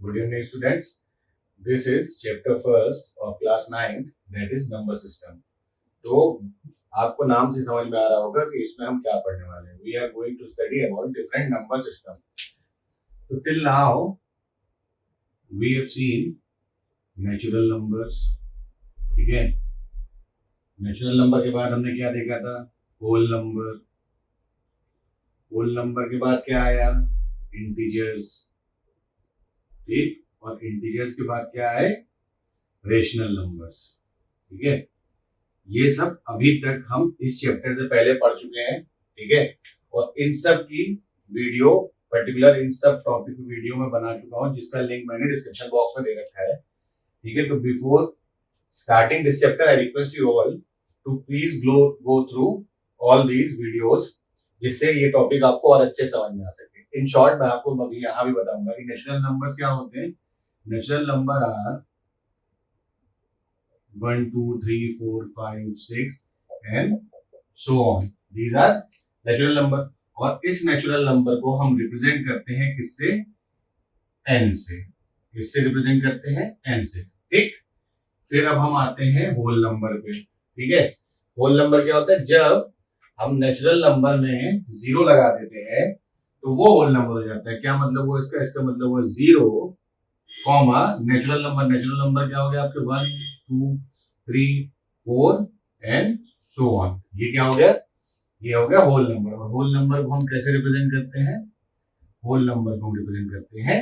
Good evening, students. This is chapter first of class 9, that is number system. तो आपको नाम से समझ में आ रहा होगा कि इसमें हम क्या पढ़ने वाले हैं. We are going to study about different number system. So till now we have seen natural numbers. ठीक है. नेचुरल नंबर के बाद हमने क्या देखा था? Whole number. होल नंबर के बाद क्या आया? इंटीजर्स. ठीक. और इंटीजर्स के बाद क्या है? Rational numbers. ठीक है. ये सब अभी तक हम इस चैप्टर से पहले पढ़ चुके हैं. ठीक है. और इन सब की वीडियो पर्टिकुलर इन सब टॉपिक की वीडियो में बना चुका हूं, जिसका लिंक मैंने डिस्क्रिप्शन बॉक्स में दे रखा है. ठीक है. तो before starting this chapter, I request you all to please go through all these videos, जिससे ये टॉपिक आपको और अच्छे समझ में आ सके. इन शॉर्ट मैं आपको अभी यहाँ भी बताऊंगा कि नेचुरल नंबर्स क्या होते हैं. Natural number are 1 2 3 4 5 6 and so on. These are natural number. और इस नेचुरल नंबर को हम रिप्रेजेंट करते हैं किससे? एन से. किससे रिप्रेजेंट करते हैं? एन से. ठीक. फिर अब हम आते हैं होल नंबर पे. ठीक है. होल नंबर क्या होता है? जब हम नेचुरल नंबर में जीरो लगा देते हैं तो वो होल नंबर हो जाता है. क्या मतलब हुआ इसका? इसका मतलब हुआ zero comma natural number. Natural number क्या हो गया आपके? 1 2 3 4 एंड सो ऑन. ये क्या हो गया? ये हो गया होल नंबर. और होल नंबर को हम कैसे रिप्रेजेंट करते हैं? होल नंबर को हम रिप्रेजेंट करते हैं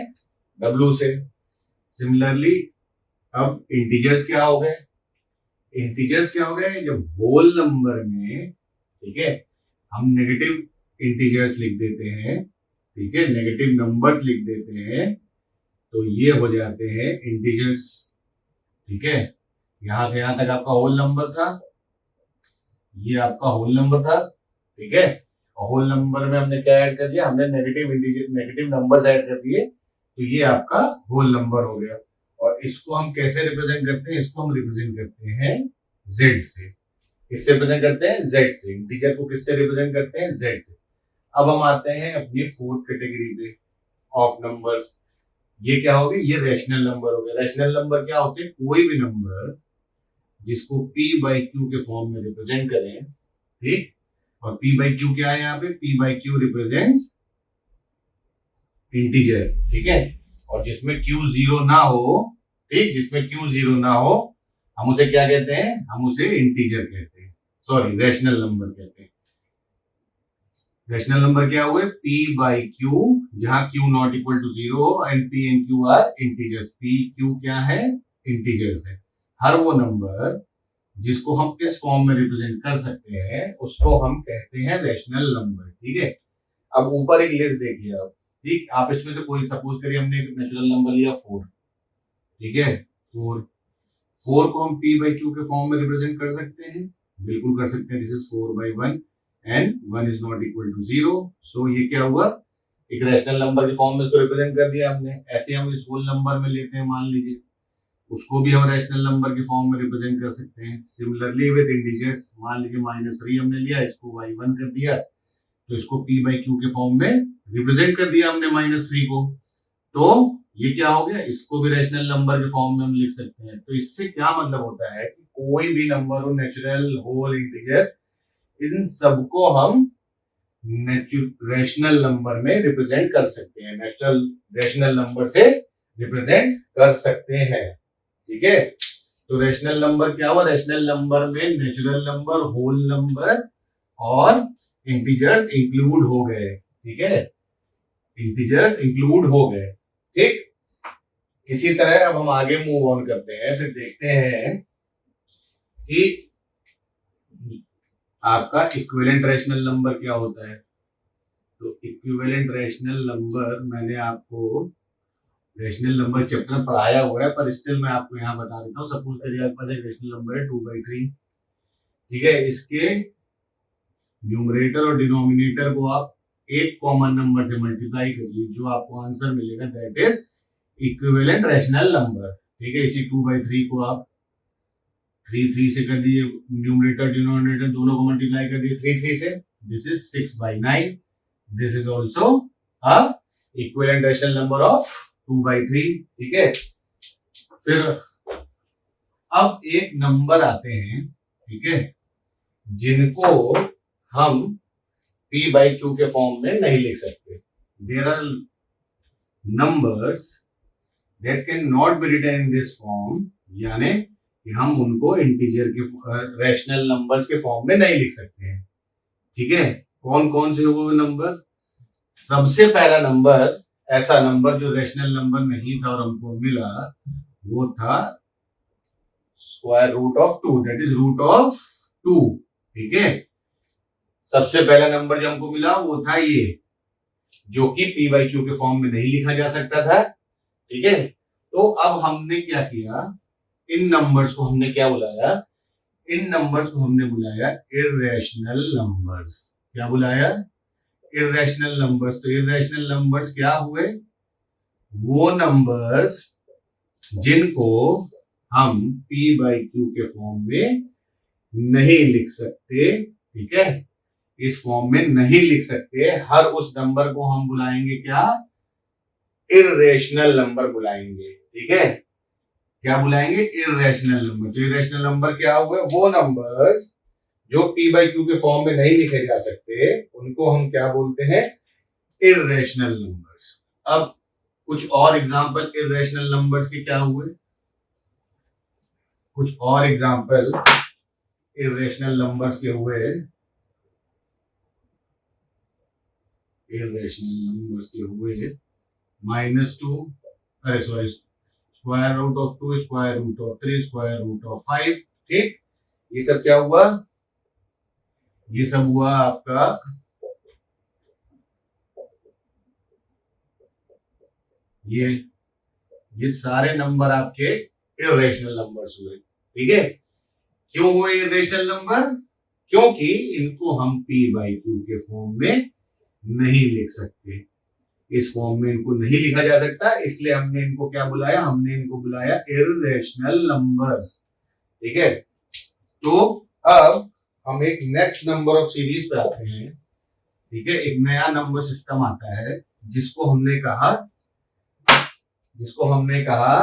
W से. सिमिलरली अब इंटीजर्स क्या हो गए? इंटीजर्स क्या हो गए? जब होल नंबर में, ठीक है, हम नेगेटिव इंटीजर्स लिख देते हैं, ठीक है, नेगेटिव नंबर्स लिख देते हैं, तो ये हो जाते हैं इंटीजर्स. ठीक है. यहां से यहां तक आपका होल नंबर था. ये आपका होल नंबर था. ठीक है. और होल नंबर में हमने क्या ऐड कर दिया? हमने नेगेटिव नंबर्स ऐड कर दिए, तो ये आपका होल नंबर हो गया. और इसको हम कैसे रिप्रेजेंट करते हैं? इसको हम रिप्रेजेंट करते हैं Z से. किससे रिप्रेजेंट करते हैं? Z से. इंटीजर को किससे रिप्रेजेंट करते हैं? Z से. अब हम आते हैं अपनी फोर्थ कैटेगरी पे ऑफ नंबर्स. ये क्या हो गए? ये रेशनल नंबर हो गए. रेशनल नंबर क्या होते हैं? कोई भी नंबर जिसको P/Q के फॉर्म में रिप्रेजेंट करें. ठीक. और P/Q क्या है? यहाँ पे P/Q रिप्रेजेंट्स इंटीजर. ठीक है. और जिसमें Q जीरो ना हो, ठीक, जिसमें Q जीरो ना हो, हम उसे क्या कहते हैं? हम उसे इंटीजर कहते हैं. सॉरी, रेशनल नंबर कहते हैं. रेशनल नंबर क्या हुए? P/Q, जहां Q not equal to zero and P and Q are integers. P/Q क्या है? इंटीजर्स है. हर वो नंबर जिसको हम इस फॉर्म में रिप्रेजेंट कर सकते हैं उसको हम कहते हैं रेशनल नंबर. ठीक है. अब ऊपर एक लिस्ट देखिए आप. ठीक. आप इसमें से कोई सपोज करिए हमने एक नेचुरल नंबर लिया 4. ठीक है. 4 को हम P/Q के फॉर्म में रिप्रेजेंट कर सकते हैं. बिल्कुल कर सकते हैं. This is 4/1 and 1 is not equal to 0. सो ये क्या हुआ? एक रेशनल नंबर के फॉर्म में इसको रिप्रेजेंट कर दिया हमने. ऐसे हम इस होल नंबर में लेते हैं, मान लीजिए, उसको भी हम रेशनल नंबर के फॉर्म में रिप्रेजेंट कर सकते हैं. सिमिलरली विद इंटीजर्स, मान लीजिए -3 हमने लिया, इसको y1 कर दिया, तो इसको P/Q के फॉर्म में रिप्रेजेंट कर दिया हमने -3 को. तो ये क्या हो गया? इसको भी रेशनल नंबर के फॉर्म में हम लिख सकते हैं. तो इससे क्या मतलब होता है कि कोई भी नंबर हो, नेचुरल, होल, इंटीजर, इन सबको हम रेशनल नंबर में रिप्रेजेंट कर सकते हैं. रेशनल नंबर से रिप्रेजेंट कर सकते हैं. ठीक है. तो रेशनल नंबर क्या हुआ? रेशनल नंबर में नेचुरल नंबर, होल नंबर और इंटीजर्स इंक्लूड हो गए. ठीक है. इंटीजर्स इंक्लूड हो गए. ठीक. इसी तरह अब हम आगे मूव ऑन करते हैं. फिर देखते हैं कि आपका इक्विवेलेंट रेशनल नंबर क्या होता है. तो इक्विवेलेंट रेशनल नंबर मैंने आपको रेशनल नंबर चैप्टर में पढ़ाया हुआ है, पर स्टिल मैं आपको यहाँ बता देता हूँ. सपोज करिए आपके पास एक रेशनल नंबर है 2/3. ठीक है. इसके न्यूमरेटर और डिनोमिनेटर को आप एक कॉमन नंबर से मल्टीप्लाई करिए, जो आपको आंसर मिलेगा that is equivalent rational number. ठीक है. इसी 2/3 को आप 3 से कर दिए, न्यूमरेटर डिनोमिनेटर दोनों को मल्टीप्लाई कर दिए 3 से. This is 6/9. This is also a equivalent rational number of 2/3, ठीक है। फिर अब एक नंबर आते हैं, ठीक है, जिनको हम p/q के फॉर्म में नहीं लिख सकते। There are numbers that cannot be written in this form, यानी कि हम उनको इंटीजर के रैशनल नंबर्स के फॉर्म में नहीं लिख सकते हैं, ठीक है। कौन कौन से वो नंबर? सबसे पहला नंबर, ऐसा नंबर जो रैशनल नंबर नहीं था और हमको मिला, वो था square root of 2, that is root of 2, ठीक है। सबसे पहला नंबर जो हमको मिला वो था ये, जो कि p/q के फॉर्म में नहीं लिखा जा सकता था, ठीक है। तो अब हमने क्या किया, इन नंबर्स को हमने क्या बुलाया? इन नंबर्स को हमने बुलाया इर्रेशनल नंबर्स। क्या बुलाया? Irrational numbers. तो इर्रेशनल नंबर्स क्या हुए? वो नंबर्स जिनको हम p/q के फॉर्म में नहीं लिख सकते, ठीक है, इस फॉर्म में नहीं लिख सकते। हर उस नंबर को हम बुलाएंगे क्या? इर्रेशनल नंबर बुलाएंगे, ठीक है। क्या बुलाएंगे? Irrational number. तो इर्रेशनल नंबर क्या हुए? वो नंबर्स जो p/q के फॉर्म में नहीं लिखे जा सकते, उनको हम क्या बोलते हैं? Irrational numbers. अब कुछ और एग्जांपल इर्रेशनल नंबर्स के क्या हुए? कुछ और एग्जांपल इर्रेशनल नंबर्स के हुए। इर्रेशनल नंबर्स के हुए -2, अरे sorry, square root of 2, square root of 3, square root of 5, ठीक। ये सब क्या हुआ? ये सब हुआ आपका ये सारे नंबर आपके इर्रेशनल नंबर्स हुए, ठीक है। क्यों हुए इर्रेशनल नंबर? क्योंकि इनको हम p/q के फॉर्म में नहीं लिख सकते। इस फॉर्म में इनको नहीं लिखा जा सकता, इसलिए हमने इनको क्या बुलाया? हमने इनको बुलाया इर्रेशनल नंबर्स, ठीक है। तो अब हम एक नेक्स्ट नंबर ऑफ सीरीज पे आते हैं, ठीक है। एक नया नंबर सिस्टम आता है जिसको हमने कहा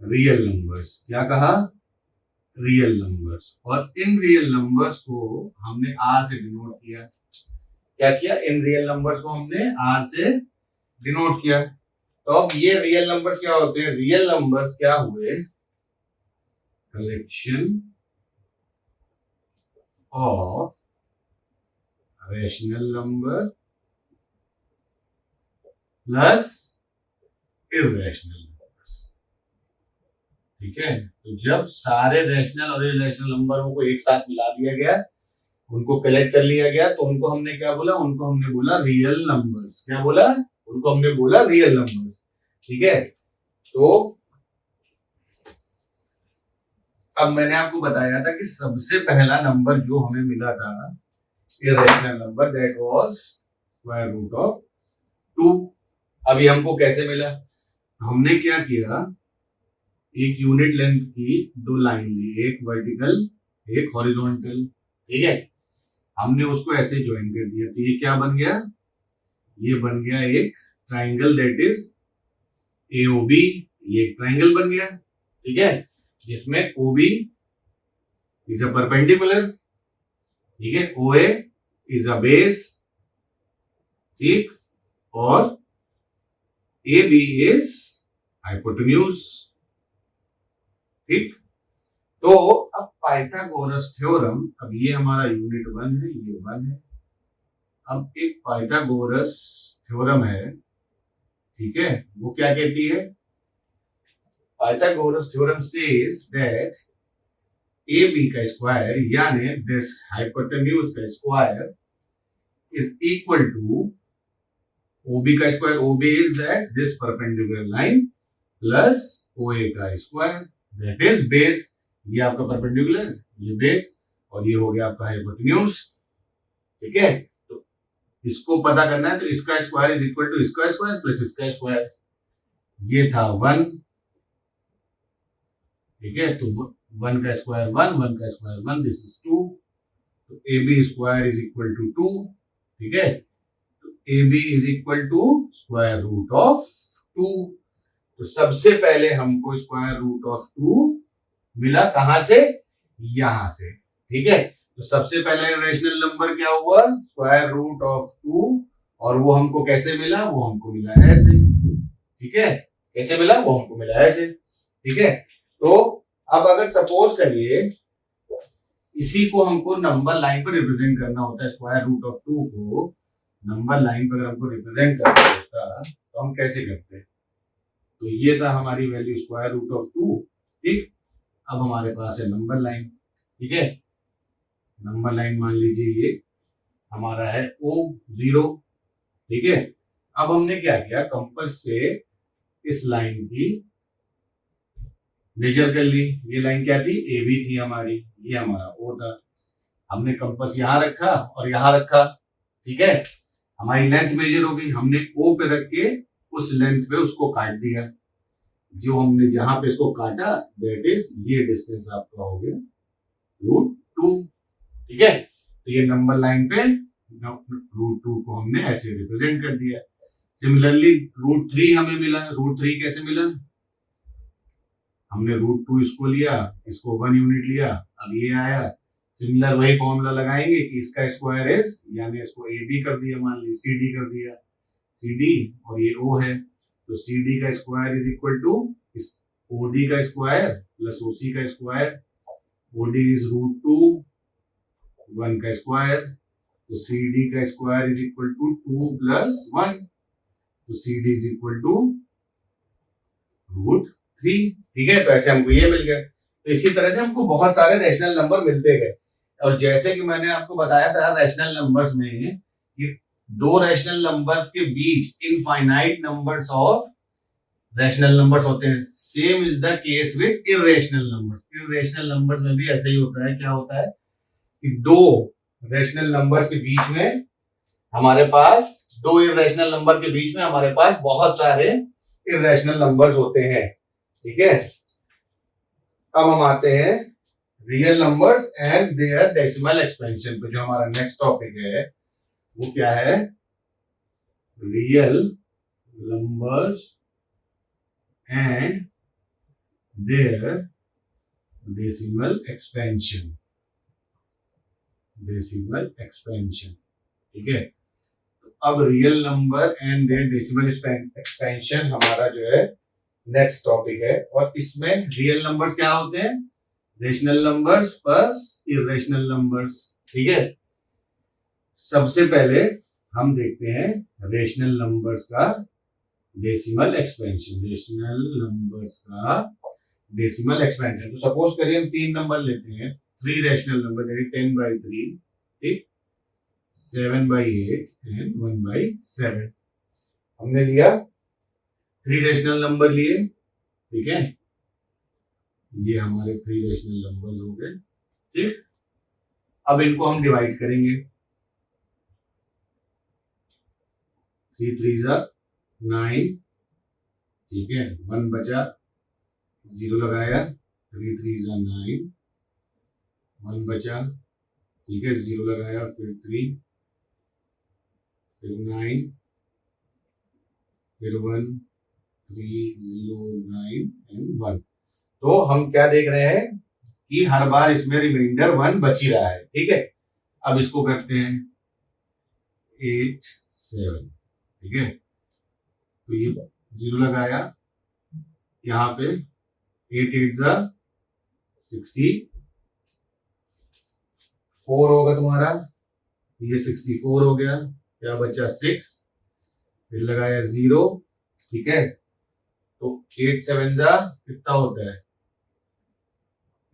रियल नंबर्स। क्या कहा? Real numbers. और इन रियल नंबर्स को हमने r से डिनोट किया। क्या किया? इन रियल नंबर्स को हमने r से डिनोट किया। तो अब ये रियल नंबर्स क्या होते हैं? रियल नंबर्स क्या हुए? Collection of rational number plus irrational numbers, ठीक है। तो जब सारे रैशनल और इर्रेशनल नंबरों को एक साथ मिला दिया गया, उनको कलेक्ट कर लिया गया, तो उनको हमने क्या बोला? उनको हमने बोला रियल नंबर्स। क्या बोला? उनको हमने बोला रियल नंबर्स, ठीक है। तो अब मैंने आपको बताया था कि सबसे पहला नंबर जो हमें मिला था irrational number, that was square root of 2। अभी हमको कैसे मिला? हमने क्या किया? एक यूनिट लेंथ की दो लाइन ली, एक वर्टिकल एक हॉरिजॉन्टल, ठीक है। हमने उसको ऐसे ज्वाइन कर दिया, तो ये क्या बन गया? ये बन गया एक ट्राइंगल, दैट इज AOB। ये एक ट्राइंगल बन गया, ठीक है, जिसमें OB इज अ परपेंडिकुलर, ठीक है, OA इज अ बेस, ठीक, और AB इज हाइपोटेन्यूज, ठीक। तो अब पाइथागोरस थ्योरम, अब ये हमारा यूनिट 1 है, ये 1 है। अब एक पाइथागोरस थ्योरम है, ठीक है, वो क्या कहती है? Pythagoras theorem says that AB का स्क्वायर यानी दिस हाइपोटेन्यूज का square is equal to OB का square. OB is that this perpendicular line plus OA का स्क्वायर, दैट इज बेस। ये आपका परपेंडिकुलर, ये बेस, और ये हो गया आपका हाइपोटेन्यूज, ठीक है। तो इसको पता करना है, तो इसका स्क्वायर इज इक्वल टू इसका स्क्वायर प्लस इसका स्क्वायर। ये था 1, ठीक है। तो 1 का स्क्वायर 1, 1 का स्क्वायर 1, दिस इज 2। तो AB square is equal to 2, ठीक है। तो AB is equal to square root of 2। तो सबसे पहले हमको स्क्वायर रूट ऑफ 2 मिला, कहां से? यहां से। ठीक है, तो सबसे पहले रेशनल नंबर क्या हुआ? स्क्वायर रूट ऑफ 2, और वो हमको कैसे मिला? वो हमको मिला ऐसे। ठीक है, कैसे मिला? वो हमको मिला ऐसे। ठीक है, तो अब अगर सपोज करिए इसी को हमको नंबर लाइन पर रिप्रेजेंट करना होता है, स्क्वायर रूट ऑफ 2 को नंबर लाइन पर हमको रिप्रेजेंट करना होता, तो हम कैसे करते हैं? तो ये था हमारी वैल्यू स्क्वायर रूट ऑफ 2। ठीक, अब हमारे पास है नंबर लाइन। ठीक है, नंबर लाइन मान लीजिए ये हमारा है O0। ठीक है, अब हमने क्या किया, कंपास से इस लाइन की मेजर कर ली। ये लाइन क्या थी? AB थी हमारी, ये हमारा O था। हमने कंपास यहां रखा और यहां रखा। ठीक है, हमारी लेंथ मेजर हो गई, हमने O पे रख के उस लेंथ पे उसको काट दिया। जो हमने जहां पे इसको काटा दैट इज ये डिस्टेंस आपका हो गया √2। ठीक है, तो ये नंबर लाइन पे √2 को हमने ऐसे रिप्रेजेंट कर दिया। सिमिलरली √3 हमें मिला। √3 कैसे मिला? हमने √2 इसको लिया, इसको 1 यूनिट लिया, अब ये आया। सिमिलर वही फॉर्मूला लगाएंगे कि इसका स्क्वायर इज, यानी इसको AB कर दिया, मान ली CD कर दिया, CD और ये O है, तो CD का square is equal to OD का स्क्वायर प्लस OC का स्क्वायर। OD इज √2, 1 का स्क्वायर, तो CD का square is equal to 2 plus 1, तो CD इज इक्वल टू √3। ठीक है, तो ऐसे हमको ये मिल गया। तो इसी तरह से हमको बहुत सारे रैशनल नंबर मिलते गए, और जैसे कि मैंने आपको बताया था रैशनल नंबर्स में ये दो रैशनल नंबर्स के बीच infinite numbers of rational numbers होते हैं। Same is the case with irrational numbers. Irrational numbers में भी ऐसे ही होता है। क्या होता है कि दो रैशनल नंबर्स के बीच में हमारे पास, दो इर्रेशनल नंबर के बीच में हमारे पास बहुत सारे इर्रेशनल नंबर्स होते हैं। ठीक है, अब हम आते हैं real numbers and their decimal expansion पे। जो हमारा नेक्स्ट टॉपिक है वो क्या है? Real numbers and their decimal expansion. Decimal expansion. ठीक है, तो अब real number and their decimal expansion हमारा जो है नेक्स्ट टॉपिक है, और इसमें रियल नंबर्स क्या होते हैं? Rational numbers plus irrational numbers. ठीक है, सबसे पहले हम देखते हैं रेशनल नंबर्स का डेसिमल एक्सपेंशन। रेशनल नंबर्स का डेसिमल एक्सपेंशन, तो सपोज करिए हम 3 नंबर लेते हैं, 3 रेशनल नंबर, यानी 10/3, ठीक, 7/8 एंड 1/7। हमने लिया 3 रेशनल नंबर लिए। ठीक है, ये हमारे 3 रेशनल नंबर्स हो गए। ठीक, अब इनको हम डिवाइड करेंगे। 3 3 9। ठीक है, 1 बचा, 0 लगाया, 3 3 9, 1 बचा। ठीक है, 0 लगाया, फिर 3, फिर 9, फिर 1, 3 0 9 एंड 1। तो हम क्या देख रहे हैं कि हर बार इसमें रिमाइंडर 1 बच ही रहा है। ठीक है, अब इसको करते हैं 8 7। ठीक है, तो ये 0 लगाया, यहाँ पे 8 8 64 होगा तुम्हारा, ये 64 हो गया, क्या बचा 6, फिर लगाया 0। ठीक है, तो 8 7 कितना होता है?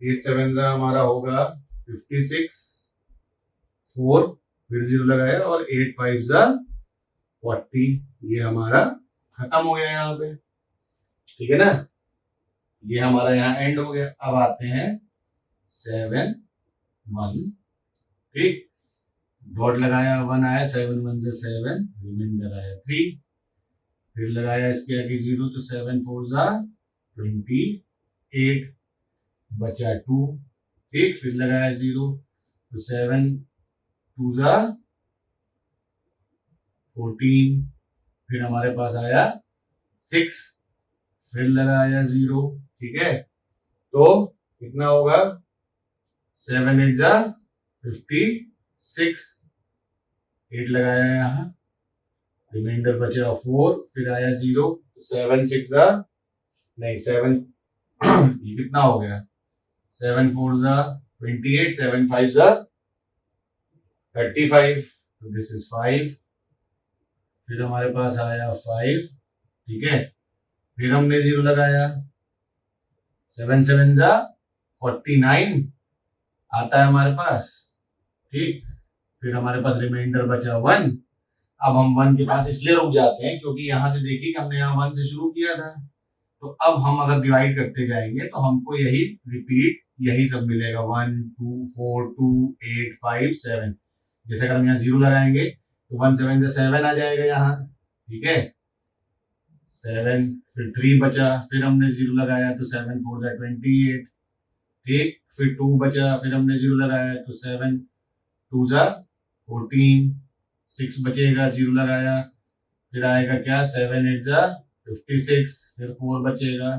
8 7 हमारा होगा 56, 4, फिर 0 लगाया, और 8 5 40। ये हमारा खत्म हो गया यहाँ पे। ठीक है ना, ये हमारा यहाँ एंड हो गया। अब आते हैं 7 1। ठीक, डॉट लगाया, 1 आया, 7 1 7, रिमाइंडर आया 3, फिर लगाया इसके आगे 0, तो 7 4 28, बचा 2। ठीक, फिर लगाया 0, तो 7 2 14, फिर हमारे पास आया 6, फिर लगाया 0, ठीक है, तो कितना होगा 7 8 जा 56, 8 लगाया यहाँ, रिमाइंडर बचा 4, फिर आया 0, 7 6 जा नहीं 7 ये कितना हो गया 7 4 जा 28, 7 5 जा 35, तो दिस इज 5, फिर हमारे पास आया 5, ठीक है, फिर हमने 0 लगाया, 7 7 जा 49 आता है हमारे पास, ठीक, फिर हमारे पास रिमाइंडर बचा 1। अब हम 1 के पास इसलिए रुक जाते हैं क्योंकि यहां से देखिए कि हमने यहाँ 1 से शुरू किया था, तो अब हम अगर डिवाइड करते जाएंगे तो हमको यही रिपीट यही सब मिलेगा 1 2 4 2 8 5 7। जैसे अगर हम यहाँ 0 लगाएंगे तो 1 7 से 7 आ जाएगा यहाँ, ठीक है, 7, फिर 3 बचा, फिर हमने 0 लगाया तो 7 4 जा 28, ठीक, फिर 2 बचा, फिर हमने 0 लगाया तो 7 2 जा 14, 6 बचेगा, 0 लगाया, फिर आएगा क्या 7 8 जा 56, फिर 4 बचेगा,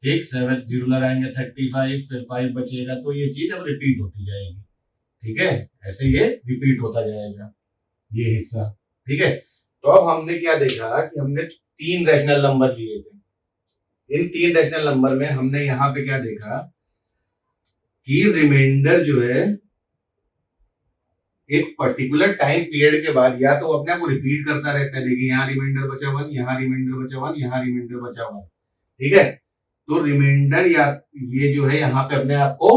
ठीक, 7 0 लगाएंगे 35, फिर 5 बचेगा, तो ये चीज अब रिपीट होती जाएगी, ठीक है, ऐसे ये रिपीट होता जाएगा ये हिस्सा, ठीक है। तो अब हमने क्या देखा कि हमने 3 रैशनल नंबर लिए थे, इन 3 रैशनल नंबर में हमने यहाँ पे क्या देखा कि रिमाइंडर जो है एक पर्टिकुलर टाइम पीरियड के बाद या तो अपने आप को रिपीट करता रहता है, देखिए यहाँ रिमाइंडर बचा 1, यहाँ रिमाइंडर बचा 1, यहाँ रिमाइंडर बचा 1, ठीक है, तो रिमाइंडर या ये जो है यहाँ पे अपने आप को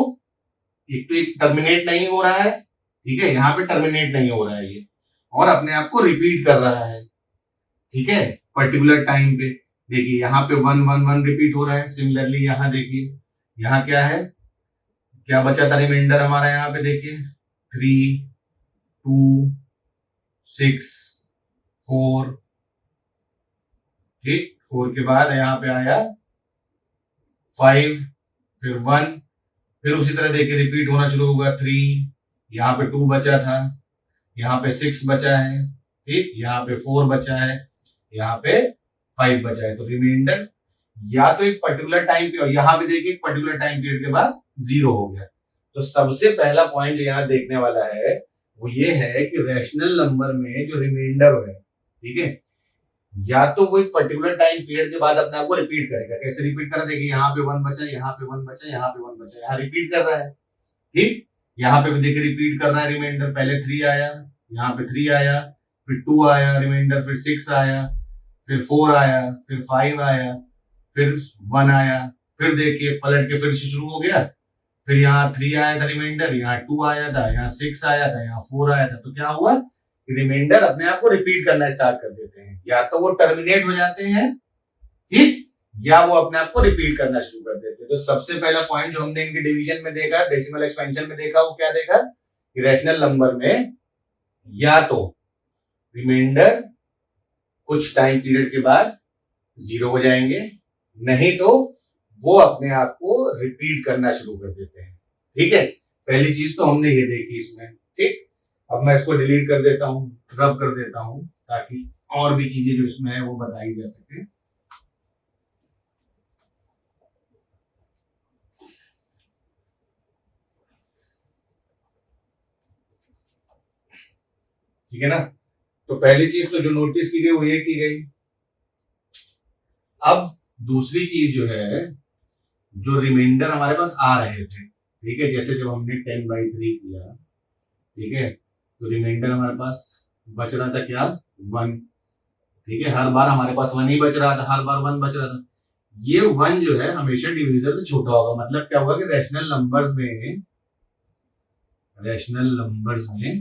एक तो एक टर्मिनेट नहीं हो रहा है, ठीक है, यहाँ पे टर्मिनेट नहीं हो रहा है ये, और अपने आप को रिपीट कर रहा है, ठीक है, पर्टिकुलर टाइम पे, देखिए यहाँ पे 1 1 1 रिपीट हो रहा है। सिमिलरली यहाँ देखिए यहाँ क्या है, क्या बचा था रिमाइंडर हमारा, यहाँ पे देखिए 3 2 6 4, ठीक, 4 के बाद यहाँ पे आया 5, फिर 1, फिर उसी तरह देखिए रिपीट होना शुरू होगा 3, यहाँ पे 2 बचा था, यहाँ पे 6 बचा है, ठीक, यहाँ पे 4 बचा है, यहाँ पे 5 बचा है, तो रिमाइंडर या तो एक पर्टिकुलर टाइम पीरियड, यहाँ पे देखिए एक पर्टिकुलर टाइम पीरियड के बाद 0 हो गया। तो सबसे पहला पॉइंट यहाँ देखने वाला है वो ये है कि रैशनल नंबर में जो रिमाइंडर है, ठीक है, या तो वो एक पर्टिकुलर टाइम पीरियड के बाद अपने आप को रिपीट करेगा। कैसे रिपीट कर रहा है, देखिए यहाँ पे 1 बचा, यहाँ पे 1 बचा, यहाँ पे 1 बचा, यहाँ रिपीट कर रहा है, ठीक, यहाँ पे भी देखिए रिपीट कर रहा है रिमाइंडर, पहले 3 आया, यहाँ पे 3 आया, फिर 2 आया रिमाइंडर, फिर 6 आया, फिर 4 आया, फिर 5 आया, फिर 1 आया, फिर देखिए पलट के फिर से शुरू हो गया, फिर यहाँ 3 आया था रिमाइंडर, यहाँ 2 आया था, यहाँ 6 आया था, यहाँ 4 आया था, तो क्या हुआ रिमाइंडर अपने आप को रिपीट करना स्टार्ट कर देते हैं, या तो वो टर्मिनेट हो जाते हैं, ठीक, या वो अपने आप को रिपीट करना शुरू कर देते हैं। तो सबसे पहला पॉइंट जो हमने इनके डिवीजन में देखा, डेसिमल एक्सपेंशन में देखा, वो क्या देखा कि रैशनल नंबर में या तो रिमाइंडर कुछ टाइम पीरियड के बाद 0 हो जाएंगे, नहीं तो वो अपने आप को रिपीट करना शुरू कर देते हैं, ठीक है, पहली चीज तो हमने ये देखी इसमें, ठीक। अब मैं इसको डिलीट कर देता हूँ, रब कर देता हूँ, ताकि और भी चीजें जो इसमें है वो बताई जा सके। ठीक है ना, तो पहली चीज तो जो नोटिस की गई वो ये की गई। अब दूसरी चीज जो है, जो रिमाइंडर हमारे पास आ रहे थे, ठीक है, जैसे जब हमने 10/3 किया, ठीक है, तो रिमाइंडर हमारे पास बच रहा था क्या 1, ठीक है, हर बार हमारे पास 1 ही बच रहा था, हर बार 1 बच रहा था। ये 1 जो है हमेशा डिविजर से छोटा होगा, मतलब क्या होगा कि रैशनल नंबर्स में,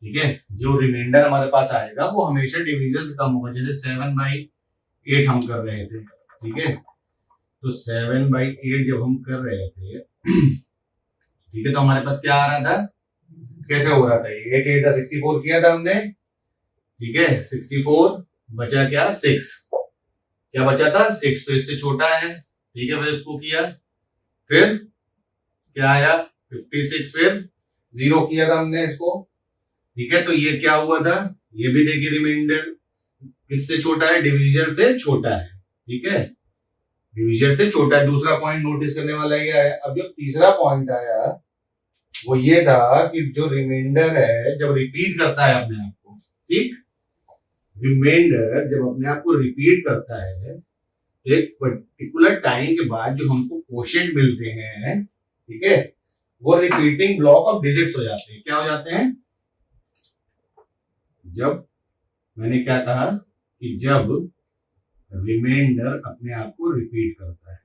ठीक है, जो रिमाइंडर हमारे पास आएगा वो हमेशा डिविजन से कम होगा। जैसे 7/8 हम कर रहे थे, ठीक है, तो 7/8 जब हम कर रहे थे, ठीक है, तो हमारे पास क्या आ रहा था, कैसे हो रहा था, 8 8 था 64 किया था हमने, ठीक है, 64 बचा क्या 6, क्या बचा था 6, तो इससे छोटा है, ठीक है, फिर इसको किया, फिर क्या आया 56, फिर 0 किया था हमने इसको, ठीक है, तो ये क्या हुआ था, ये भी देखिए रिमाइंडर किससे छोटा है? डिविजर से छोटा है। ठीक है, डिविजर से छोटा है। दूसरा पॉइंट नोटिस करने वाला ये आया। अब जो तीसरा पॉइंट आया वो ये था कि जो रिमाइंडर है जब रिपीट करता है अपने आप को, ठीक, रिमाइंडर जब अपने आप को रिपीट करता है तो एक पर्टिकुलर टाइम के बाद जो हमको क्वोशिएंट मिलते हैं, ठीक है, वो रिपीटिंग ब्लॉक ऑफ डिजिट्स हो जाते हैं। क्या हो जाते हैं? जब मैंने क्या कहा कि जब रिमाइंडर अपने आप को रिपीट करता है,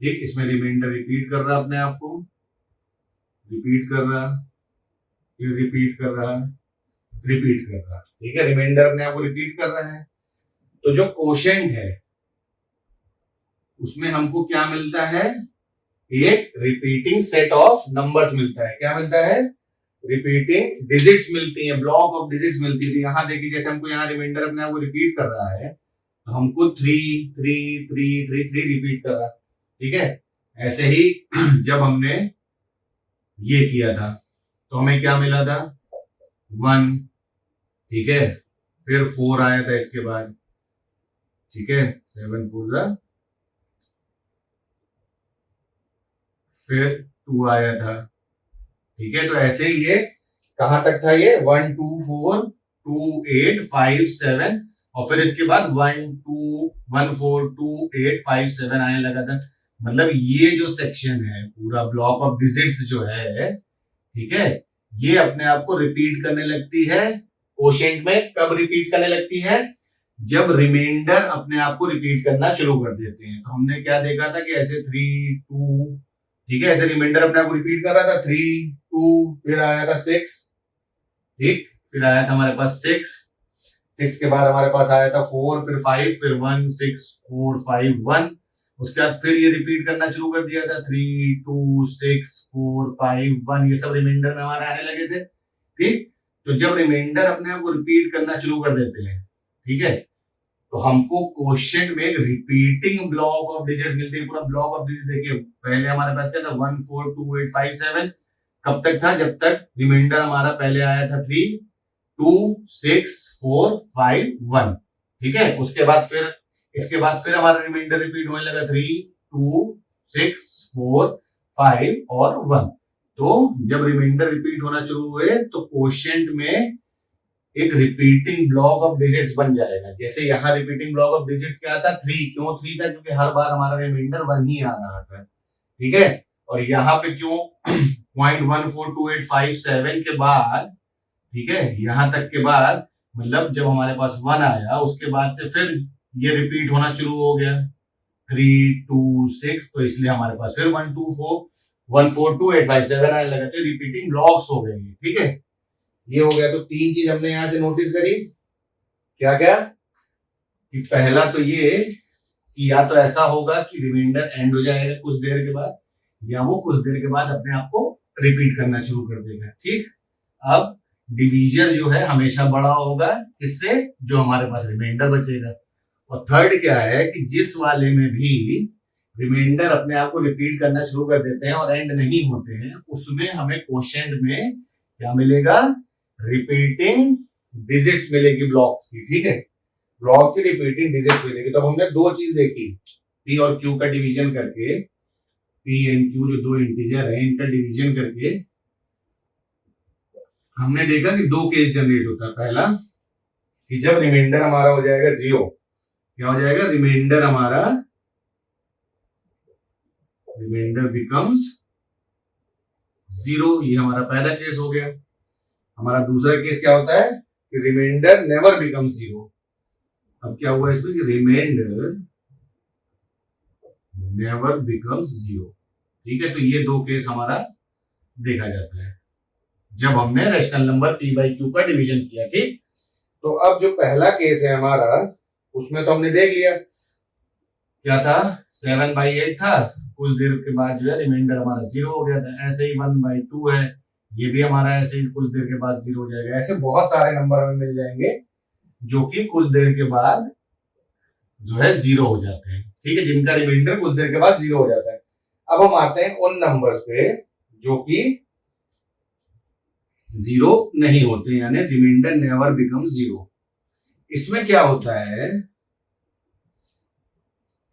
ठीक, इसमें रिमाइंडर रिपीट कर रहा अपने आप को, रिपीट कर रहा, फिर रिपीट कर रहा, रिपीट कर रहा, ठीक है, रिमाइंडर अपने आप को रिपीट कर रहा है। तो जो क्वोशिएंट है उसमें हमको क्या मिलता है? एक रिपीटिंग सेट ऑफ नंबर्स मिलता है। क्या मिलता है? रिपीटिंग डिजिट्स मिलती हैं, ब्लॉक ऑफ डिजिट्स मिलती थी। यहां देखिए, जैसे हमको यहाँ रिमाइंडर अपने आप को रिपीट कर रहा है तो हमको 3 3 3 3 3 रिपीट कर रहा, ठीक है। ऐसे ही जब हमने ये किया था तो हमें क्या मिला था? 1, ठीक है, फिर 4 आया था इसके बाद, ठीक है, 7 4 फिर 2 आया था, ठीक है। तो ऐसे ही ये कहां तक था? ये 1 2 4 2 8 5 7 और फिर इसके बाद 1 2 1 4 2 8 5 7 आने लगा था। मतलब ये जो सेक्शन है पूरा ब्लॉक ऑफ डिजिट्स जो है, ठीक है, ये अपने आप को रिपीट करने लगती है। क्वोशिएंट में कब रिपीट करने लगती है? जब रिमाइंडर अपने आप को रिपीट करना शुरू कर देते हैं। तो हमने क्या देखा था कि ऐसे 3 2, ठीक है, ऐसे रिमाइंडर अपने आप को रिपीट कर रहा था, 3 2, फिर आया था 6, ठीक, फिर आया था हमारे पास 6 के बाद हमारे पास आया था 4, फिर 5, फिर 1 6 4 5 1। उसके बाद फिर ये रिपीट करना शुरू कर दिया था, 3 2 6 4 5 1, ये सब रिमाइंडर में हमारे आने लगे थे, ठीक। तो जब रिमाइंडर अपने आप को रिपीट करना शुरू कर देते हैं, ठीक है, तो हमको क्वोशिएंट में एक रिपीटिंग ब्लॉक ऑफ डिजिट्स मिलती है। पूरा ब्लॉक ऑफ डिजिट देखिए, पहले हमारे पास क्या था? 1 4 2 8 5 7। कब तक था? जब तक रिमाइंडर हमारा पहले आया था 3 2 6 4 5 1, ठीक है। उसके बाद फिर इसके बाद फिर हमारा रिमाइंडर रिपीट होने लगा 3 2 6 4 5 और 1। तो जब रिमाइंडर रिपीट होना शुरू हुए तो क्वोशिएंट में एक रिपीटिंग ब्लॉक ऑफ डिजिट्स बन जाएगा। जैसे यहाँ रिपीटिंग ब्लॉक ऑफ डिजिट्स क्या था? 3। क्यों 3 था? क्योंकि हर बार हमारा रिमाइंडर 1 ही आ रहा था, ठीक है। और यहाँ पे क्यों 0.142857 के बाद, ठीक है, यहां तक के बाद, मतलब जब हमारे पास 1 आया उसके बाद से फिर ये रिपीट होना शुरू हो गया 3 2 6, तो इसलिए हमारे पास फिर 1 2 4 1 4 2 8 5 7 आने लगा। तो रिपीटिंग ब्लॉक्स हो गए, ठीक है, ये हो गया। तो 3 चीज हमने यहां से नोटिस करी। क्या क्या? कि पहला तो ये कि या तो ऐसा होगा कि रिमाइंडर एंड हो जाएगा कुछ देर के बाद, या वो कुछ देर के बाद अपने आप को रिपीट करना शुरू कर देगा, ठीक। अब डिवीजर जो है हमेशा बड़ा होगा, इससे जो हमारे पास रिमाइंडर बचेगा। और थर्ड क्या है कि जिस वाले में भी रिमाइंडर अपने आप को रिपीट करना शुरू कर देते हैं और एंड नहीं होते हैं, उसमें हमें क्वोशिएंट में क्या मिलेगा? रिपीटिंग डिजिट्स मिलेगी ब्लॉक्स की, ठीक है, ब्लॉक की रिपीटिंग डिजिट मिलेगी। तो हमने दो चीज देखी, पी और क्यू का डिवीजन करके, पी एंड क्यू जो दो इंटीजर है इनका डिवीजन करके हमने देखा कि दो केस जनरेट होता है। पहला कि जब रिमाइंडर हमारा हो जाएगा 0, क्या हो जाएगा? रिमाइंडर हमारा, रिमाइंडर बिकम्स 0, ये हमारा पहला केस हो गया। हमारा दूसरा केस क्या होता है कि रिमाइंडर नेवर बिकम्स 0। अब क्या हुआ इसमें कि रिमाइंडर नेवर बिकम्स 0, ठीक है। तो ये दो केस हमारा देखा जाता है जब हमने rational number p by Q का डिवीजन किया, ठीक। तो अब जो पहला केस है हमारा, उसमें तो हमने देख लिया क्या था, 7/8 था, कुछ देर के बाद जो है रिमाइंडर हमारा 0 हो गया था। ऐसे ही 1/2 है, ये भी हमारा ऐसे ही कुछ देर के बाद 0 हो जाएगा। ऐसे बहुत सारे नंबर हमें मिल जाएंगे जो कि कुछ देर के बाद जो है 0 हो जाते हैं, ठीक है, जिनका रिमाइंडर कुछ देर के बाद 0 हो जाता है। अब हम आते हैं उन नंबर्स पे जो कि जीरो नहीं होते, यानी रिमाइंडर नेवर बिकम जीरो। इसमें क्या होता है,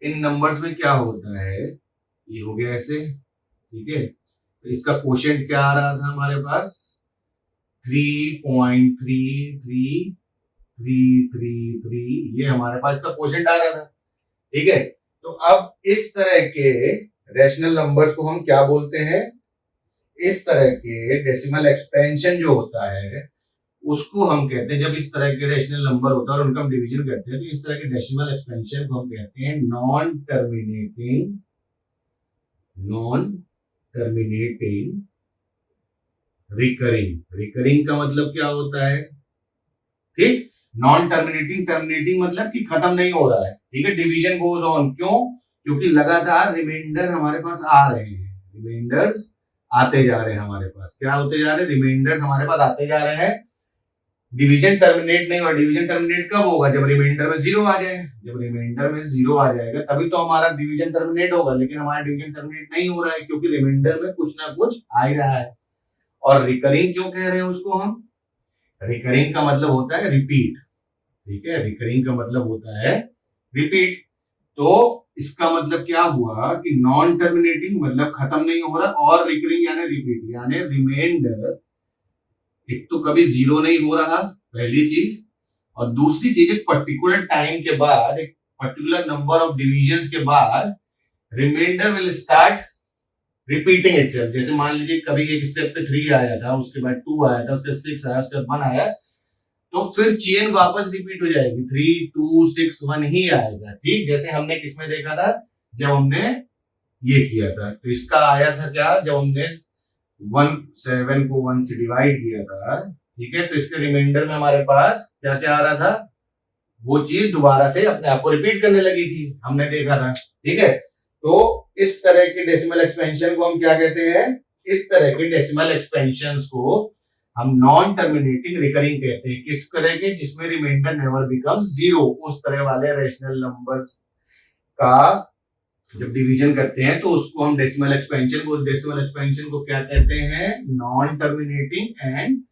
इन नंबर्स में क्या होता है, ये हो गया ऐसे, ठीक है। तो इसका क्वोशिएंट क्या आ रहा था हमारे पास, 3.3333, ये हमारे पास इसका क्वोशिएंट आ रहा था, ठीक है। तो अब इस तरह के रैशनल नंबर्स को हम क्या बोलते हैं, इस तरह के डेसिमल एक्सपेंशन जो होता है उसको हम कहते हैं, जब इस तरह के रैशनल नंबर होता है और उनका हम डिवीजन करते हैं तो इस तरह के डेसिमल एक्सपेंशन को हम कहते हैं नॉन टर्मिनेटिंग रिकरिंग का मतलब क्या होता है, ठीक। नॉन टर्मिनेटिंग मतलब कि खत्म नहीं हो रहा है, ठीक है। डिवीजन गोज ऑन, क्यों, क्योंकि लगातार रिमाइंडर हमारे पास आ रहे हैं, रिमाइंडर्स आते जा रहे हैं हमारे पास, क्या होते जा रहे हैं, रिमाइंडर्स हमारे पास आते जा रहे हैं। डिवीजन टर्मिनेट नहीं हुआ, डिवीजन टर्मिनेट कब होगा, जब रिमाइंडर में जीरो आ जाए, जब रिमाइंडर में जीरो आ जाएगा तभी तो हमारा डिवीजन टर्मिनेट होगा, लेकिन हमारा डिवीजन टर्मिनेट नहीं हो रहा है क्योंकि रिमाइंडर में कुछ ना कुछ आ ही रहा है। और रिकरिंग क्यों कह रहे हैं उसको हम, रिकरिंग का मतलब होता है रिपीट, ठीक है। रिकरिंग का मतलब होता है रिपीट। तो इसका मतलब क्या हुआ कि नॉन टर्मिनेटिंग मतलब खत्म नहीं हो रहा, और रिकरिंग यानी रिपीट, यानी रिमाइंडर एक तो कभी जीरो नहीं हो रहा, पहली चीज, और दूसरी चीज एक पर्टिकुलर टाइम के बाद, एक पर्टिकुलर नंबर ऑफ डिविजन्स के बाद remainder will start repeating itself. जैसे मान लीजिए कभी एक स्टेप पे 3 आया था, उसके बाद 2 आया था, उसके बाद 6 आया, उसके बाद 1 आया, तो फिर चेन वापस रिपीट हो जाएगी, 3 2 6 1 ही आएगा, ठीक। जैसे हमने किसमें देखा था, जब हमने ये किया था, तो इसका आया था क्या, जब हमने 7 को 1 से डिवाइड किया था, ठीक है। तो इसके रिमाइंडर में हमारे पास क्या क्या आ रहा था, वो चीज दोबारा से अपने आप को रिपीट करने लगी थी, हमने देखा था, ठीक है। तो इस तरह के डेसिमल एक्सपेंशन को हम क्या कहते हैं, इस तरह के डेसिमल एक्सपेंशंस को हम नॉन टर्मिनेटिंग रिकरिंग कहते हैं। किस तरह के, जिसमें रिमाइंडर नेवर बिकम्स जीरो, उस तरह वाले रैशनल नंबर का जब डिवीजन करते हैं तो उसको हम डेसिमल एक्सपेंशन को, उस डेसिमल एक्सपेंशन को क्या कहते हैं, non terminating and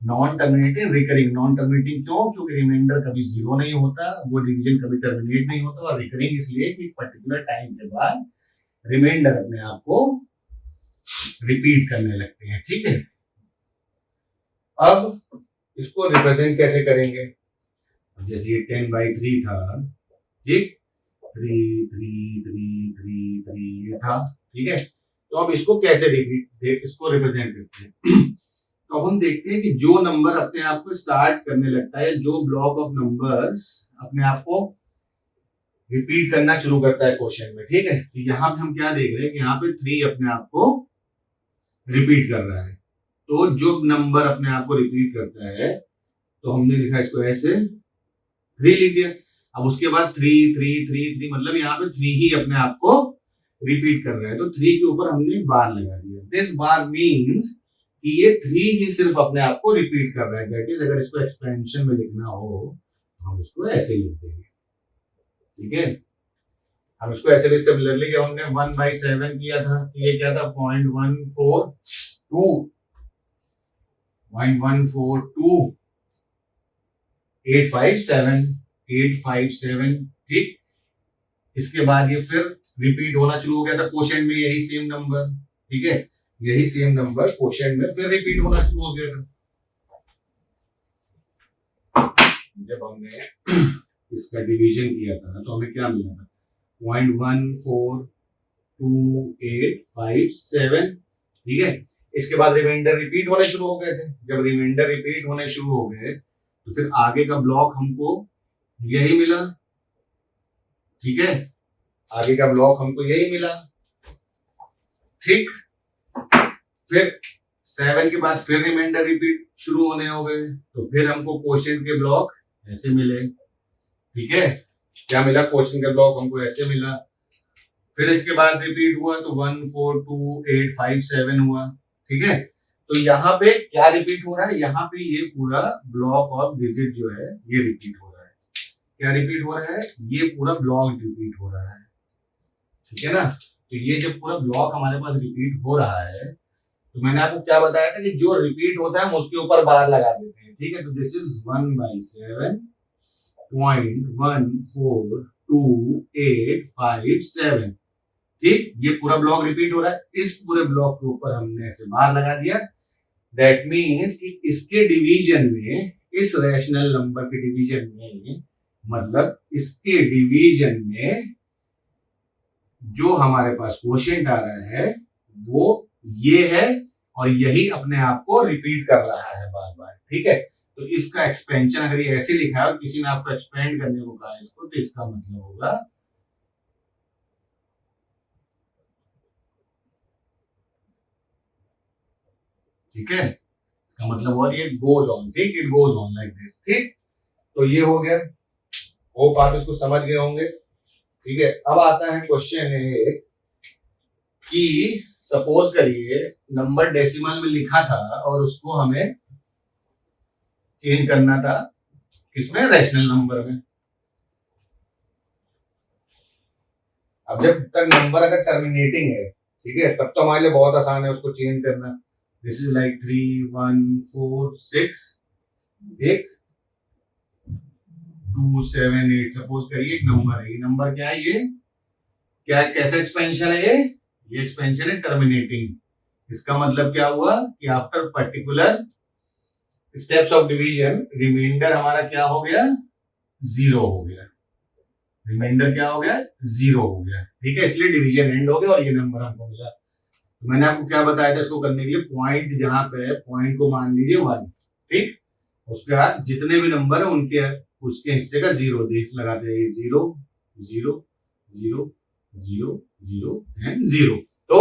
non terminating recurring. Non terminating क्यों, क्योंकि रिमाइंडर कभी जीरो नहीं होता, वो डिवीजन कभी टर्मिनेट नहीं होता, और रिकरिंग इसलिए कि पर्टिकुलर टाइम के बाद रिमाइंडर अपने आप को रिपीट करने लगते हैं, ठीक है। अब इसको रिप्रेजेंट कैसे करेंगे, जैसे ये 10/3 था, ठीक, 3 3 3 3 3 ये था, ठीक है। तो अब इसको कैसे इसको रिप्रेजेंट करते हैं तो अब हम देखते हैं कि जो नंबर अपने आप को स्टार्ट करने लगता है, जो ब्लॉक ऑफ नंबर्स अपने आप को रिपीट करना शुरू करता है क्वेश्चन में, ठीक है। तो यहाँ पे हम क्या देख रहे हैं कि यहाँ पे 3 अपने आप को रिपीट कर रहा है, तो जो नंबर अपने आप को रिपीट करता है, तो हमने लिखा इसको ऐसे 3 लिख दिया। अब उसके बाद 3 3 3 3 मतलब यहाँ पे 3 ही अपने आप को रिपीट कर रहा है, तो 3 के ऊपर हमने बार लगा दिया। दिस बार मीन्स कि ये 3 ही सिर्फ अपने आप को रिपीट कर रहा है, दैट इज अगर इसको एक्सपेंशन में लिखना हो तो हम इसको ऐसे लिख देंगे, ठीक है। हम इसको ऐसे भी सिमिलरली जब हमने 1/7 किया था तो ये क्या था 0.142 ठीक। इसके बाद ये फिर रिपीट होना शुरू हो गया था क्वोशिएंट में, यही सेम नंबर, ठीक है, यही सेम नंबर क्वोशिएंट में फिर रिपीट होना शुरू हो गया था। जब हमने इसका डिवीजन किया था तो हमें क्या मिला था 0.14285 ठीक है। इसके बाद रिमाइंडर रिपीट होने शुरू हो गए थे। जब रिमाइंडर रिपीट होने शुरू हो गए तो फिर आगे का ब्लॉक हमको यही मिला, ठीक है, आगे का ब्लॉक हमको यही मिला, ठीक। फिर 7 के बाद फिर रिमाइंडर रिपीट शुरू होने हो गए तो फिर हमको क्वोशिएंट के ब्लॉक ऐसे मिले, ठीक है, क्या मिला क्वोशिएंट का ब्लॉक हमको ऐसे मिला। फिर इसके बाद रिपीट हुआ तो 14285 हुआ, ठीक है। तो यहाँ पे क्या रिपीट हो रहा है, यहाँ पे ये पूरा ब्लॉक ऑफ डिजिट जो है ये रिपीट हो रहा है। क्या रिपीट हो रहा है, ये पूरा ब्लॉक रिपीट हो रहा है, ठीक है ना। तो ये जब पूरा ब्लॉक हमारे पास रिपीट हो रहा है तो मैंने आपको क्या बताया था कि जो रिपीट होता है हम उसके ऊपर बार लगा देते हैं, ठीक है। तो दिस इज 1/7.14285 ठीक, ये पूरा ब्लॉक रिपीट हो रहा है, इस पूरे ब्लॉक के ऊपर हमने ऐसे बार लगा दिया। दैट मीन्स कि इसके डिवीजन में, इस रैशनल नंबर के डिवीजन में, मतलब इसके डिवीजन में जो हमारे पास क्वोशिएंट आ रहा है वो ये है, और यही अपने आप को रिपीट कर रहा है बार बार, ठीक है। तो इसका एक्सपेंशन अगर ये ऐसे लिखा है और किसी ने आपको एक्सपेंड करने को कहा है इसको, तो इसका मतलब होगा ठीक है, इसका मतलब और ये गोज ऑन, ठीक, it goes on like this, ठीक। तो ये हो गया, होप आप इसको समझ गए होंगे, ठीक है। अब आता है क्वेश्चन एक कि सपोज करिए नंबर डेसिमल में लिखा था और उसको हमें चेंज करना था किसमें, रैशनल नंबर में। अब जब तक नंबर अगर टर्मिनेटिंग है, ठीक है, तब तो हमारे लिए बहुत आसान है उसको चेंज करना। दिस इज लाइक 3 1 4 6 एक 2 7 8 सपोज करिए एक नंबर है, ये नंबर क्या है, ये क्या, कैसा एक्सपेंशन है ये एक्सपेंशन है टर्मिनेटिंग। इसका मतलब क्या हुआ कि after particular steps of division remainder हमारा क्या हो गया, 0 हो गया, रिमाइंडर क्या हो गया, 0 हो गया, ठीक है। इसलिए डिवीजन एंड हो गया और ये नंबर हमको मिला। तो मैंने आपको क्या बताया था इसको करने के लिए, पॉइंट जहां पे है पॉइंट को मान लीजिए 1, ठीक, उसके बाद जितने भी नंबर है उनके उसके हिस्से का 0 देख लगाते हैं, 0 0 0 0 0 एंड 0। तो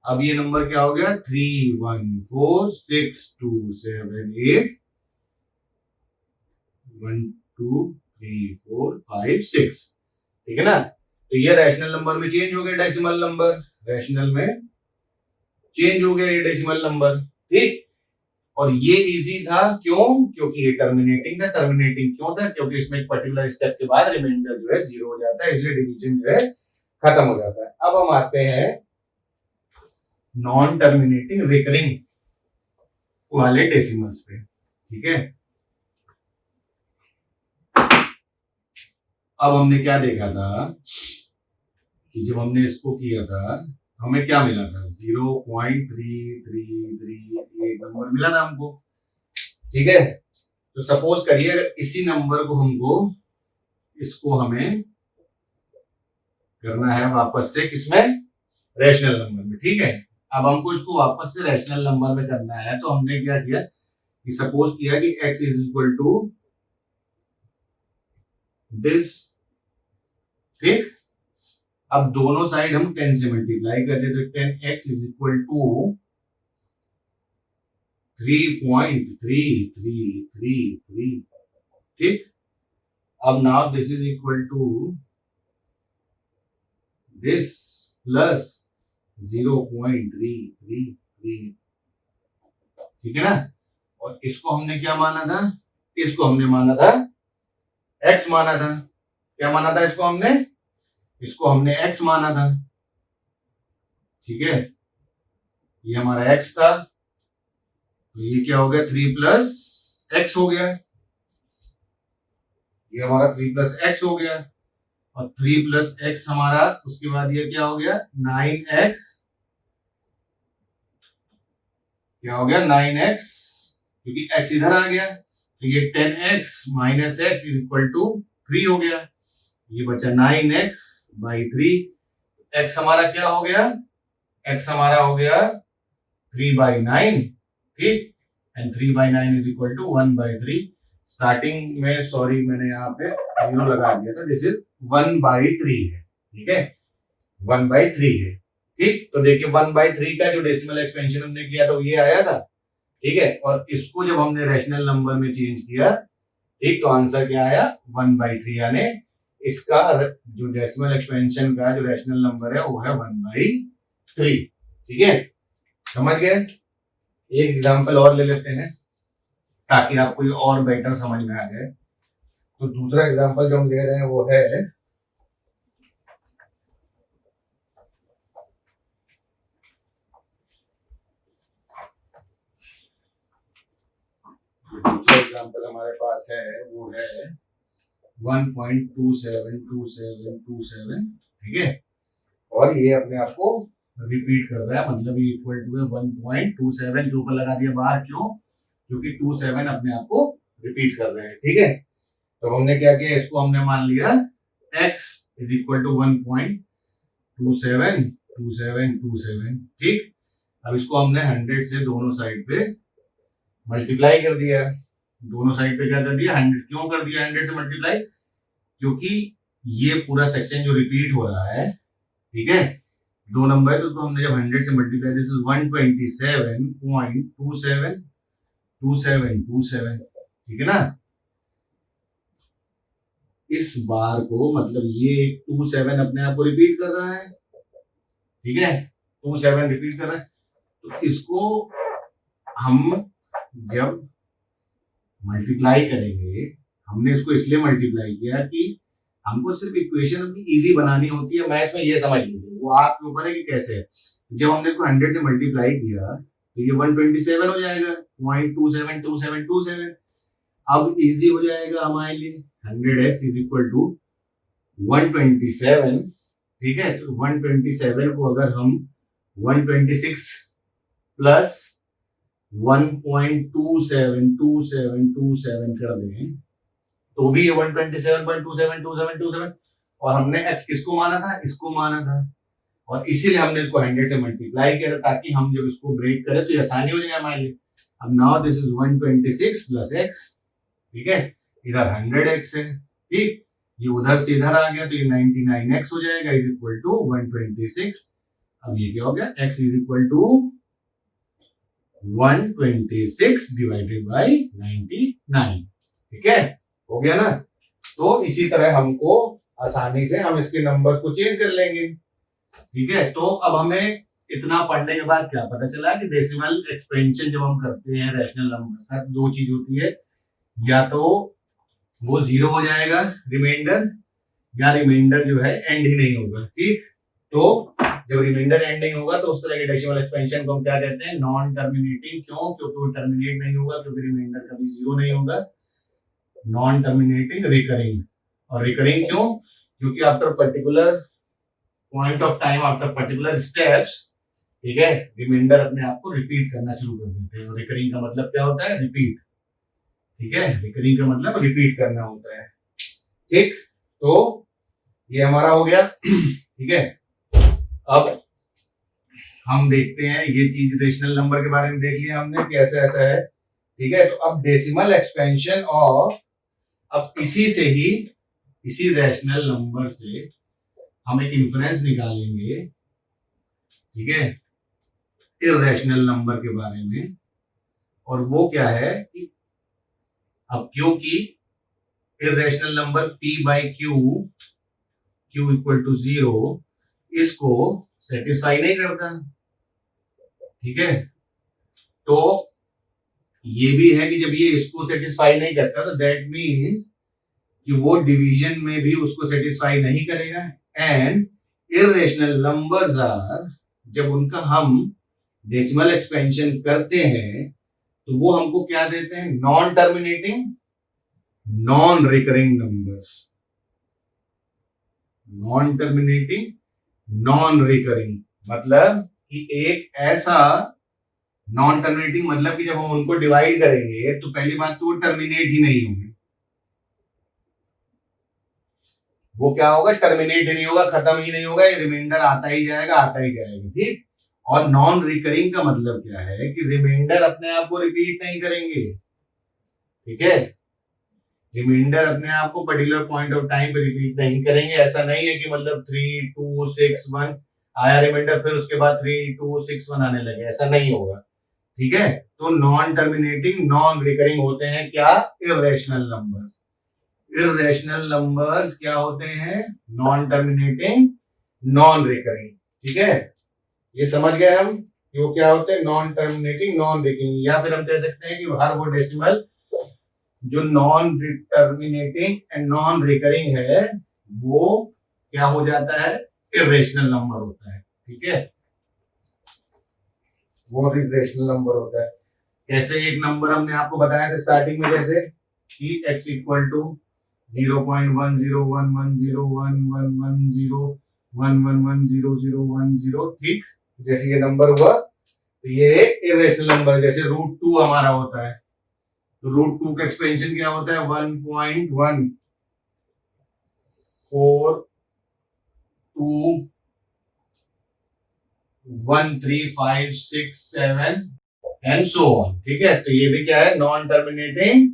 अब ये नंबर क्या हो गया, 3 1 4 6 2 7 8 1 2 3 4 5 6, ठीक है ना। तो ये रैशनल नंबर में चेंज हो गया, डेसिमल नंबर रैशनल में चेंज हो गया ये डेसिमल नंबर, ठीक। और ये इजी था क्यों, क्योंकि ये टर्मिनेटिंग था। टर्मिनेटिंग क्यों था, क्योंकि इसमें एक पर्टिकुलर स्टेप के बाद रिमाइंडर जो है 0 हो जाता है, इसलिए डिवीजन जो है खत्म हो जाता है। अब हम आते हैं नॉन टर्मिनेटिंग रिकरिंग वाले डेसिमल्स पे, ठीक है। अब हमने क्या देखा था कि जब हमने इसको किया था हमें क्या मिला था, 0.333 नंबर मिला था हमको, ठीक है। तो सपोज करिए अगर इसी नंबर को हमको इसको हमें करना है वापस से किसमें, रैशनल नंबर में, ठीक है। अब हमको इसको वापस से रैशनल नंबर में करना है, तो हमने क्या किया कि सपोज किया कि x is equal to this, ठीक। अब दोनों साइड हम 10 से मल्टीप्लाई कर देते, 10x इज इक्वल टू 3.3333, ठीक। अब now this is equal to this plus 0.333, ठीक है ना। और इसको हमने क्या माना था, इसको हमने माना था x माना था, क्या माना था इसको हमने, इसको हमने x माना था, ठीक है। ये हमारा x था, तो ये क्या हो गया, 3 प्लस x हो गया, ये हमारा 3 प्लस x हो गया, और 3 प्लस x हमारा उसके बाद ये क्या हो गया 9x, क्या हो गया 9x, क्योंकि x इधर आ गया, तो ये 10x minus x is equal to 3 हो गया, ये बचा 9x बाई 3, x हमारा क्या हो गया, x हमारा हो गया 3/9, ठीक, and 3/9 is equal to 1/3। Starting में सॉरी मैंने यहाँ पे 0 लगा दिया था, दिस इज 1/3 है, ठीक है, 1/3 है, ठीक। तो देखिए 1/3 का जो डेसिमल एक्सपेंशन हमने किया था ये आया था, ठीक है। और इसको जब हमने रैशनल नंबर में चेंज किया, ठीक, तो आंसर क्या आया 1/3, यानी इसका जो डेसिमल एक्सपेंशन का जो रैशनल नंबर है वो है 1/3, ठीक है। समझ गए। एक एग्जांपल और ले लेते हैं ताकि आपको ये और बेटर समझ में आ जाए। तो दूसरा एग्जांपल जो हम ले रहे हैं वो है एग्जांपल हमारे पास है वो है 1.272727, ठीक है, और ये अपने आप को रिपीट कर रहा है, मतलब ये इक्वल टू है 1.27 के ऊपर लगा दिया बार, क्यों? क्योंकि 27 अपने आप को रिपीट कर रहे हैं, ठीक है। तो हमने क्या किया, इसको हमने मान लिया x इज इक्वल टू 1.272727, ठीक। अब इसको हमने 100 से दोनों साइड पे मल्टीप्लाई कर दिया, दोनों साइड पे क्या कर दिया 100, क्यों कर दिया 100 से मल्टीप्लाई? क्योंकि ये पूरा सेक्शन जो रिपीट हो रहा है, ठीक है, दो नंबर है, तो उसको हमने जब 100 से मल्टीप्लाई, दिस इज 127.272727, ठीक है ना। इस बार को मतलब ये 27 अपने आप को रिपीट कर रहा है, ठीक है, 27 रिपीट कर रहा है, तो इसको हम जब मल्टीप्लाई करेंगे, हमने इसको इसलिए मल्टीप्लाई किया कि हमको सिर्फ इक्वेशन अपनी इजी बनानी होती है, मैथ्स में ये समझ लीजिए, वो आपके ऊपर है कि कैसे है। जब हमने इसको 100 से मल्टीप्लाई किया तो ये 127 हो जाएगा, 0.272727, अब इजी हो जाएगा हमारे लिए, 100x इज इक्वल टू 127, ठीक है। तो 127 को अगर हम 126 प्लस 1.272727 कर दें तो भी ये 127.272727, और हमने x किसको माना था, इसको माना था, और इसीलिए हमने इसको 100 से मल्टीप्लाई किया ताकि हम जब इसको ब्रेक करें तो ये आसानी हो जाए हमारे लिए। अब now this is 126 plus x, ठीक है, इधर 100x है, ठीक, ये उधर से इधर आ गया तो ये 99x हो जाएगा, इज इक्वल टू 126। अब ये क्या हो गया, x is equal to 126 divided by 99, ठीक है, हो गया ना। तो इसी तरह हमको आसानी से हम इसके नंबर को चेंज कर लेंगे, ठीक है। तो अब हमें इतना पढ़ने के बाद क्या पता चला कि डेसिमल एक्सपेंशन जब हम करते हैं रैशनल नंबर का, दो चीज होती है, या तो वो जीरो हो जाएगा रिमाइंडर, या रिमाइंडर जो है एंड ही नहीं होगा, ठीक। तो जब रिमाइंडर एंड नहीं होगा तो उस तरह के डेसिमल एक्सपेंशन को हम क्या कहते हैं, नॉन टर्मिनेटिंग। क्यों? क्योंकि वो टर्मिनेट नहीं होगा, क्योंकि रिमाइंडर कभी जीरो नहीं होगा। Non terminating, recurring. और रिकरिंग क्यों? क्योंकि after particular point of time, after particular steps, ठीक है, रिमाइंडर अपने आप को रिपीट करना शुरू कर देते हैं। और रिकरिंग का मतलब क्या होता है, रिपीट, ठीक है, रिकरिंग का मतलब रिपीट करना होता है, ठीक। तो ये हमारा हो गया, ठीक है। अब हम देखते हैं ये चीज, रेशनल नंबर के बारे में देख लिया हमने कि ऐसा ऐसा है, ठीक है। तो अब डेसिमल एक्सपेंशन ऑफ, अब इसी से ही, इसी रैशनल नंबर से हम एक इन्फरेंस निकालेंगे, ठीक है, इर्रेशनल नंबर के बारे में। और वो क्या है कि अब क्योंकि irrational number p by q, q equal to 0 इसको सेटिस्फाई नहीं करता, ठीक है। तो ये भी है कि जब ये इसको सेटिस्फाई नहीं करता तो दैट मीन्स कि वो डिवीजन में भी उसको सेटिस्फाई नहीं करेगा। एंड इर्रेशनल नंबर्स आर, जब उनका हम डेसिमल एक्सपेंशन करते हैं तो वो हमको क्या देते हैं, non terminating, non recurring numbers. Non terminating, non recurring मतलब कि एक ऐसा, नॉन टर्मिनेटिंग मतलब कि जब हम उनको डिवाइड करेंगे तो पहली बात तो वो टर्मिनेट ही नहीं होंगे, वो क्या होगा, टर्मिनेट ही नहीं होगा, खत्म ही नहीं होगा, ये रिमाइंडर आता ही जाएगा, आता ही जाएगा, ठीक। और नॉन रिकरिंग का मतलब क्या है कि रिमाइंडर अपने आप को रिपीट नहीं करेंगे, ठीक है, रिमाइंडर अपने आप को पर्टिकुलर पॉइंट ऑफ टाइम पे रिपीट नहीं करेंगे। ऐसा नहीं है कि मतलब 3 2 6 1 आया रिमाइंडर, फिर उसके बाद 3 2 6 1 आने लगे, ऐसा नहीं होगा, ठीक है। तो नॉन टर्मिनेटिंग, नॉन रिकरिंग होते हैं क्या, इर्रेशनल नंबर्स। इर्रेशनल नंबर्स क्या होते हैं, नॉन टर्मिनेटिंग, नॉन रिकरिंग, ठीक है। ये समझ गए हम कि वो क्या होते हैं, नॉन टर्मिनेटिंग, नॉन रिकरिंग। या फिर हम कह सकते हैं कि हर वो डेसिमल जो non terminating and non recurring है वो क्या हो जाता है, इर्रेशनल नंबर होता है, ठीक है, वो इर्रेशनल नंबर होता है। कैसे एक नंबर हमने आपको बताया था स्टार्टिंग में, जैसे कि x इक्वल टू 0.101111101110 ठीक। जैसे ये नंबर हुआ तो ये इरेशनल नंबर, जैसे √2 हमारा होता है तो √2 का एक्सपेंशन क्या होता है 1.14213567 एंड सो ऑन। ठीक है, तो ये भी क्या है, non terminating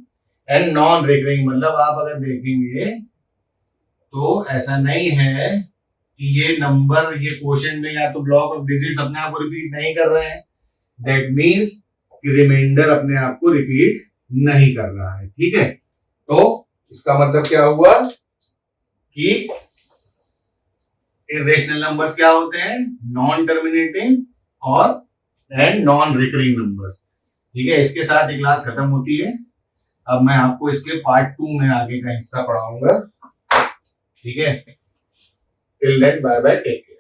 and non recurring. मतलब आप अगर देखेंगे तो ऐसा नहीं है कि ये नंबर, ये क्वोशिएंट में या तो ब्लॉक ऑफ डिजिट्स अपने आप को रिपीट नहीं कर रहे हैं, दैट मीन्स कि रिमाइंडर अपने आप को रिपीट नहीं कर रहा है। ठीक है, तो इसका मतलब क्या हुआ कि इरेशनल नंबर्स क्या होते हैं, नॉन टर्मिनेटिंग और एंड नॉन रिकरिंग नंबर्स। ठीक है, इसके साथ ये क्लास खत्म होती है। अब मैं आपको इसके पार्ट 2 में आगे का हिस्सा पढ़ाऊंगा। ठीक है, till then bye bye, take care.